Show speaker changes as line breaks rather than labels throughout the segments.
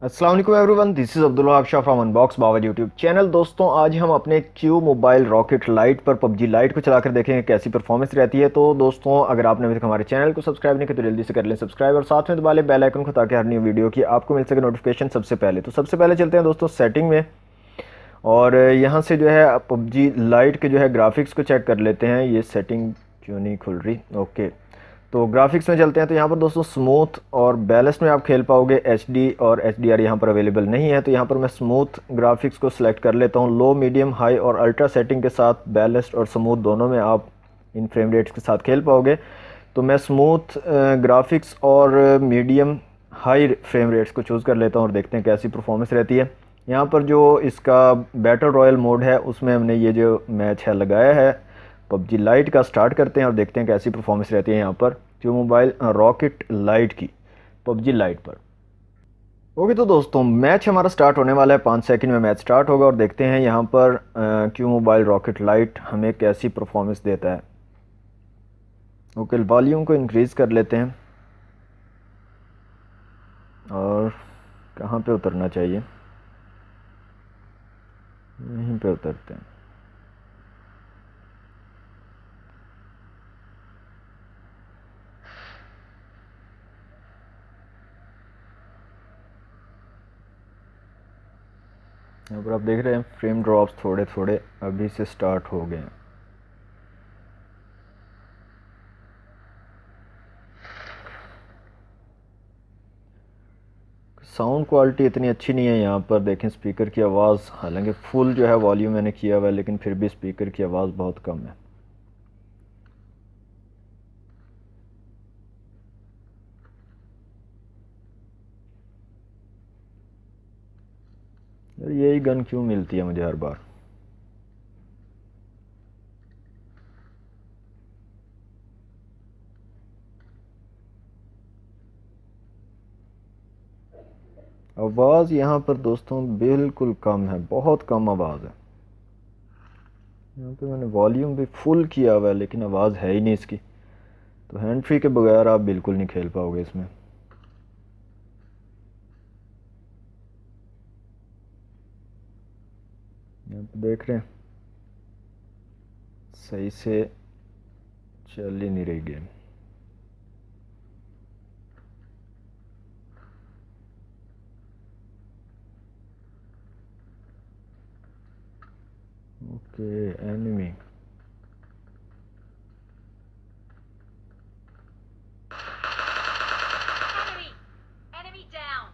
अस्सलाम वालेकुम everyone, this is Abdullah Akshar from unbox बावर यूट्यूब चैनल। दोस्तों, आज हम अपने क्यू मोबाइल रॉकेट लाइट पर पबजी लाइट को चलाकर देखेंगे कैसी परफॉर्मेंस रहती है। तो दोस्तों, अगर आपने अभी तक हमारे चैनल को सब्सक्राइब नहीं किया तो जल्दी से कर लें सब्सक्राइब और साथ में दबा लें बेल आइकन को, ताकि हर न्यू वीडियो की आपको मिल सके नोटिफिकेशन सबसे पहले। तो सबसे पहले चलते हैं दोस्तों सेटिंग में, और यहाँ से जो है पबजी लाइट के जो है ग्राफिक्स को चेक कर लेते हैं। ये सेटिंग क्यों नहीं खुल रही? ओके, तो ग्राफिक्स में चलते हैं। तो यहाँ पर दोस्तों स्मूथ और बैलेंस में आप खेल पाओगे। एचडी और एचडीआर यहाँ पर अवेलेबल नहीं है, तो यहाँ पर मैं स्मूथ ग्राफिक्स को सिलेक्ट कर लेता हूँ। लो, मीडियम, हाई और अल्ट्रा सेटिंग के साथ बैलेंस्ड और स्मूथ दोनों में आप इन फ्रेम रेट्स के साथ खेल पाओगे। तो मैं स्मूथ ग्राफिक्स और मीडियम हाई फ्रेम रेट्स को चूज़ कर लेता हूँ और देखते हैं कैसी परफॉर्मेंस रहती है। यहाँ पर जो इसका बैटल रॉयल मोड है उसमें हमने ये जो मैच है लगाया है पबजी लाइट का। स्टार्ट करते हैं और देखते हैं कैसी परफॉर्मेंस रहती है यहाँ पर क्यू मोबाइल रॉकेट लाइट की पबजी लाइट पर। ओके, तो दोस्तों मैच हमारा स्टार्ट होने वाला है। 5 सेकंड में मैच स्टार्ट होगा और देखते हैं यहाँ पर क्यू मोबाइल रॉकेट लाइट हमें कैसी परफॉर्मेंस देता है। ओके, वॉल्यूम को इंक्रीज़ कर लेते हैं और कहाँ पे उतरना चाहिए, यहीं पे उतरते हैं। यहाँ पर आप देख रहे हैं फ्रेम ड्रॉप्स थोड़े थोड़े अभी से स्टार्ट हो गए हैं। साउंड क्वालिटी इतनी अच्छी नहीं है यहाँ पर। देखें स्पीकर की आवाज़, हालांकि फुल जो है वॉल्यूम मैंने किया हुआ है, लेकिन फिर भी स्पीकर की आवाज़ बहुत कम है। यार यही गन क्यों मिलती है मुझे हर बार? आवाज़ यहाँ पर दोस्तों बिल्कुल कम है, बहुत कम आवाज़ है। यहाँ पे मैंने वॉल्यूम भी फुल किया हुआ है लेकिन आवाज़ है ही नहीं इसकी। तो हैंड फ्री के बगैर आप बिल्कुल नहीं खेल पाओगे इसमें। यहाँ पे देख रहे हैं सही से चल ही नहीं रही game. Okay, enemy
Enemy down.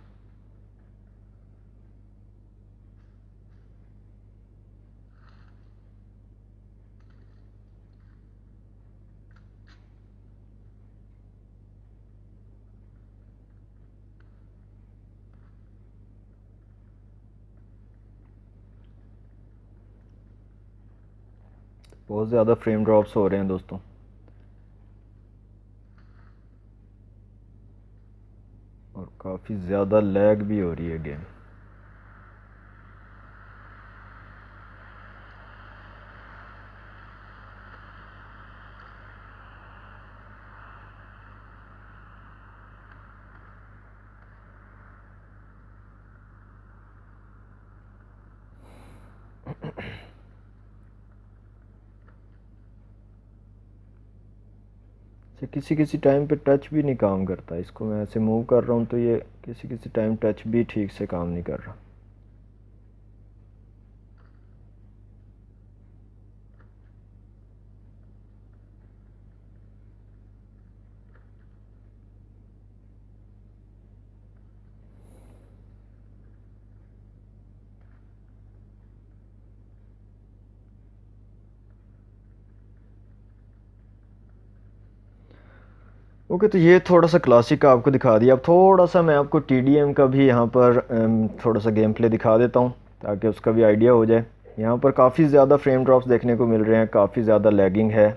बहुत ज़्यादा फ्रेम ड्रॉप्स हो रहे हैं दोस्तों, और काफ़ी ज़्यादा लैग भी हो रही है गेम। से किसी किसी टाइम पे टच भी नहीं काम करता। इसको मैं ऐसे मूव कर रहा हूँ तो ये किसी किसी टाइम टच भी ठीक से काम नहीं कर रहा। ओके, तो ये थोड़ा सा क्लासिक का आपको दिखा दिया। अब थोड़ा सा मैं आपको टीडीएम का भी यहाँ पर थोड़ा सा गेम प्ले दिखा देता हूँ ताकि उसका भी आइडिया हो जाए। यहाँ पर काफ़ी ज़्यादा फ्रेम ड्रॉप्स देखने को मिल रहे हैं, काफ़ी ज़्यादा लैगिंग है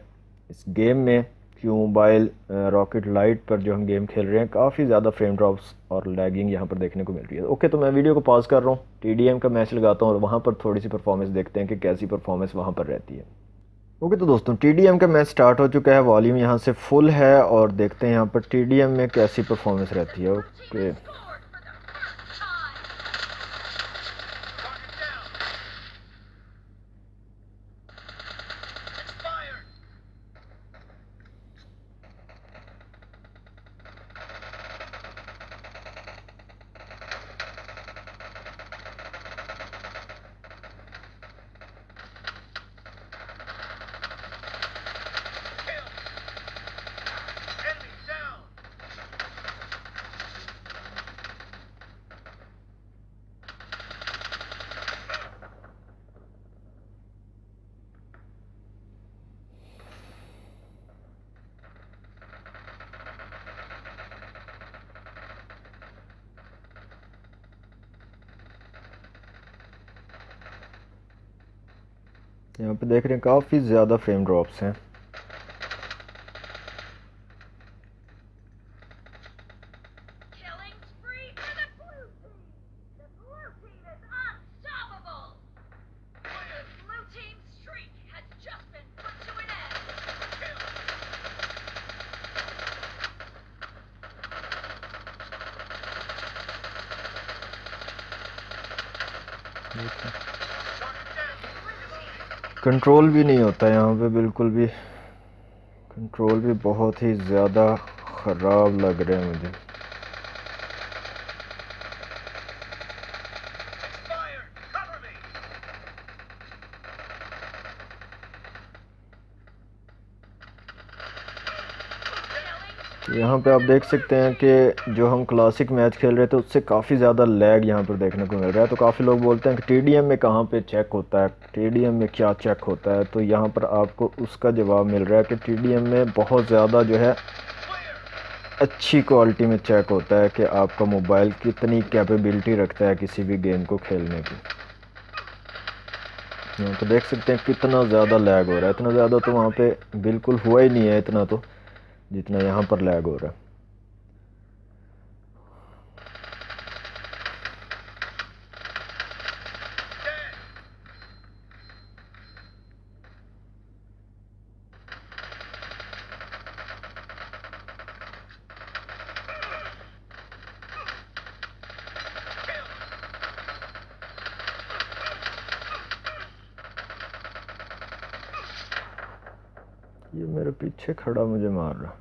इस गेम में। क्यू मोबाइल रॉकेट लाइट पर जो हम गेम खेल रहे हैं, काफ़ी ज़्यादा फ्रेम ड्रॉप्स और लैगिंग यहाँ पर देखने को मिल रही है। ओके, तो मैं वीडियो को पॉज कर रहा हूँ, टीडीएम का मैच लगाता हूँ और वहाँ पर थोड़ी सी परफॉर्मेंस देखते हैं कि कैसी परफॉर्मेंस वहाँ पर रहती है। ओके, तो दोस्तों टीडीएम का मैच स्टार्ट हो चुका है, वॉल्यूम यहाँ से फुल है और देखते हैं यहाँ पर टीडीएम में कैसी परफॉर्मेंस रहती है। ओके, यहाँ पे देख रहे हैं काफ़ी ज़्यादा फ्रेम ड्रॉप्स हैं।
Killing spree for the blue team. The blue team is unstoppable. The blue team's streak has just been put to an end.
Control भी नहीं होता यहाँ पे बिल्कुल भी, कंट्रोल भी बहुत ही ज़्यादा ख़राब लग रहे हैं मुझे। यहाँ पे आप देख सकते हैं कि जो हम क्लासिक मैच खेल रहे थे उससे काफ़ी ज़्यादा लैग यहाँ पर देखने को मिल रहा है। तो काफ़ी लोग बोलते हैं कि टीडीएम में कहाँ पे चेक होता है, टीडीएम में क्या चेक होता है। तो यहाँ पर आपको उसका जवाब मिल रहा है कि टीडीएम में बहुत ज़्यादा जो है अच्छी क्वालिटी में चेक होता है कि आपका मोबाइल कितनी कैपेबिलिटी रखता है किसी भी गेम को खेलने की। यहाँ पे देख सकते हैं कितना ज़्यादा लैग हो रहा है। इतना ज़्यादा तो वहाँ पे बिल्कुल हुआ ही नहीं है, इतना तो जितना यहाँ पर लैग हो रहा है। ये मेरे पीछे खड़ा मुझे मार रहा।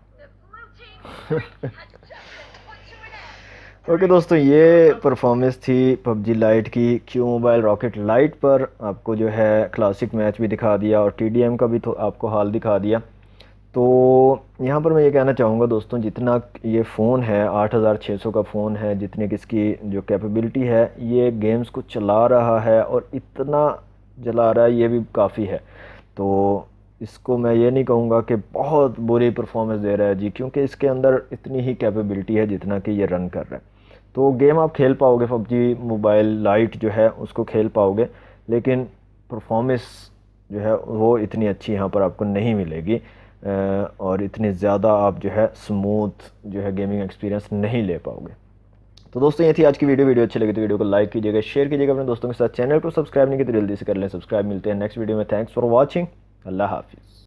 The blue team's streak has just been put to an end.
Okay दोस्तों, ये परफॉर्मेंस थी पबजी लाइट की क्यू मोबाइल रॉकेट लाइट पर। आपको जो है क्लासिक मैच भी दिखा दिया और टीडीएम का भी तो आपको हाल दिखा दिया। तो यहाँ पर मैं ये कहना चाहूँगा दोस्तों, जितना ये फ़ोन है 8600 का फ़ोन है, जितनी कि इसकी जो कैपेबिलिटी है, ये गेम्स को चला रहा है और इतना चला रहा है, ये भी काफ़ी है। तो इसको मैं ये नहीं कहूँगा कि बहुत बुरी परफॉर्मेंस दे रहा है जी, क्योंकि इसके अंदर इतनी ही कैपेबिलिटी है जितना कि ये रन कर रहा है। तो गेम आप खेल पाओगे, पबजी मोबाइल लाइट जो है उसको खेल पाओगे, लेकिन परफॉर्मेंस जो है वो इतनी अच्छी यहाँ पर आपको नहीं मिलेगी और इतनी ज़्यादा आप जो है स्मूथ जो है गेमिंग एक्सपीरियंस नहीं ले पाओगे। तो दोस्तों ये थी आज की वीडियो अच्छी लगी तो वीडियो को लाइक कीजिएगा, शेयर कीजिएगा अपने दोस्तों के साथ। चैनल को सब्सक्राइब नहीं किया तो जल्दी से कर लें सब्सक्राइब। मिलते हैं नेक्स्ट वीडियो में। Thanks for watching. अल्लाह हाफिज़।